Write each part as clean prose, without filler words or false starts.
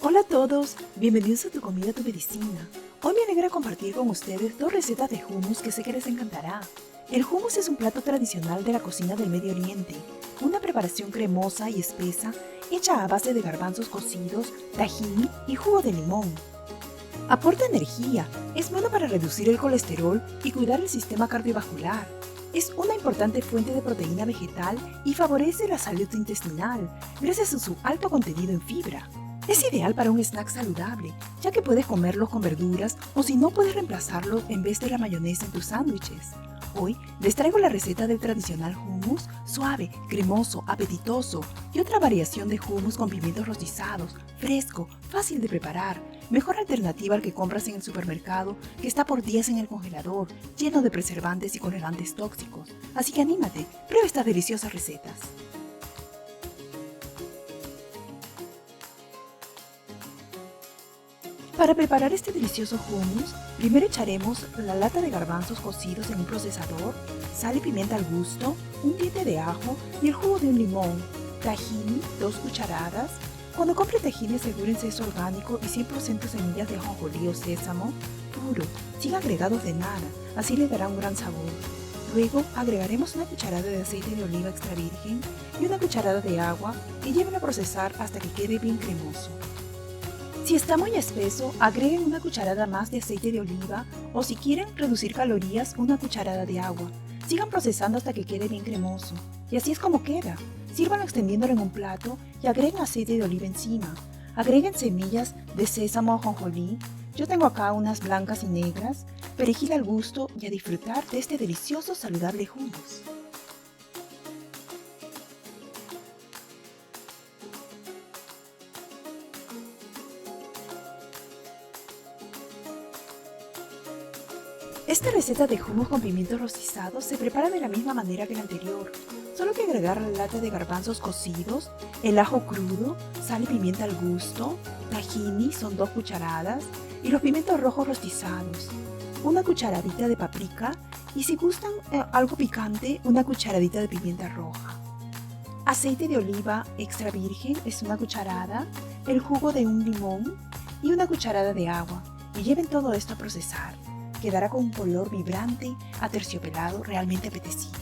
Hola a todos, bienvenidos a Tu Comida, Tu Medicina. Hoy me alegra compartir con ustedes dos recetas de hummus que sé que les encantará. El hummus es un plato tradicional de la cocina del Medio Oriente, una preparación cremosa y espesa hecha a base de garbanzos cocidos, tahini y jugo de limón. Aporta energía, es bueno para reducir el colesterol y cuidar el sistema cardiovascular. Es una importante fuente de proteína vegetal y favorece la salud intestinal gracias a su alto contenido en fibra. Es ideal para un snack saludable, ya que puedes comerlos con verduras o si no puedes reemplazarlo en vez de la mayonesa en tus sándwiches. Hoy les traigo la receta del tradicional hummus, suave, cremoso, apetitoso y otra variación de hummus con pimientos rostizados, fresco, fácil de preparar, mejor alternativa al que compras en el supermercado que está por días en el congelador, lleno de preservantes y colorantes tóxicos. Así que anímate, prueba estas deliciosas recetas. Para preparar este delicioso hummus, primero echaremos la lata de garbanzos cocidos en un procesador, sal y pimienta al gusto, un diente de ajo y el jugo de un limón, tahini, 2 cucharadas. Cuando compre tahini asegúrense es orgánico y 100% semillas de ajonjolí o sésamo puro, sin agregados de nada, así le dará un gran sabor. Luego agregaremos una cucharada de aceite de oliva extra virgen y una cucharada de agua y llévenlo a procesar hasta que quede bien cremoso. Si está muy espeso, agreguen una cucharada más de aceite de oliva o si quieren reducir calorías, una cucharada de agua. Sigan procesando hasta que quede bien cremoso. Y así es como queda. Sírvanlo extendiéndolo en un plato y agreguen aceite de oliva encima. Agreguen semillas de sésamo o ajonjolí. Yo tengo acá unas blancas y negras, perejil al gusto y a disfrutar de este delicioso saludable hummus. Esta receta de hummus con pimientos rostizados se prepara de la misma manera que la anterior, solo que agregar la lata de garbanzos cocidos, el ajo crudo, sal y pimienta al gusto, tahini son 2 cucharadas y los pimientos rojos rostizados, una cucharadita de paprika y si gustan algo picante, una cucharadita de pimienta roja. Aceite de oliva extra virgen es una cucharada, el jugo de un limón y una cucharada de agua y lleven todo esto a procesar. Quedará con un color vibrante, aterciopelado, realmente apetecible.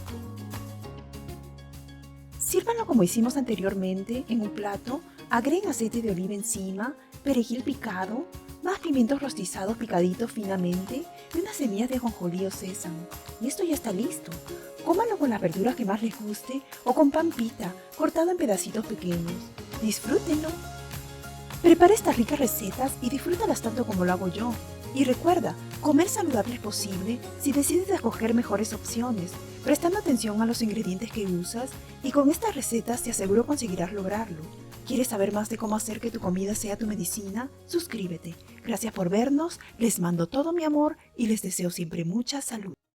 Sírvanlo como hicimos anteriormente en un plato, agreguen aceite de oliva encima, perejil picado, más pimientos rostizados picaditos finamente y unas semillas de ajonjolí o sésamo. Y esto ya está listo. Cómanlo con las verduras que más les guste o con pan pita cortado en pedacitos pequeños. Disfrútenlo. Prepara estas ricas recetas y disfrútalas tanto como lo hago yo. Y recuerda, comer saludable es posible si decides escoger mejores opciones, prestando atención a los ingredientes que usas y con estas recetas te aseguro conseguirás lograrlo. ¿Quieres saber más de cómo hacer que tu comida sea tu medicina? Suscríbete. Gracias por vernos, les mando todo mi amor y les deseo siempre mucha salud.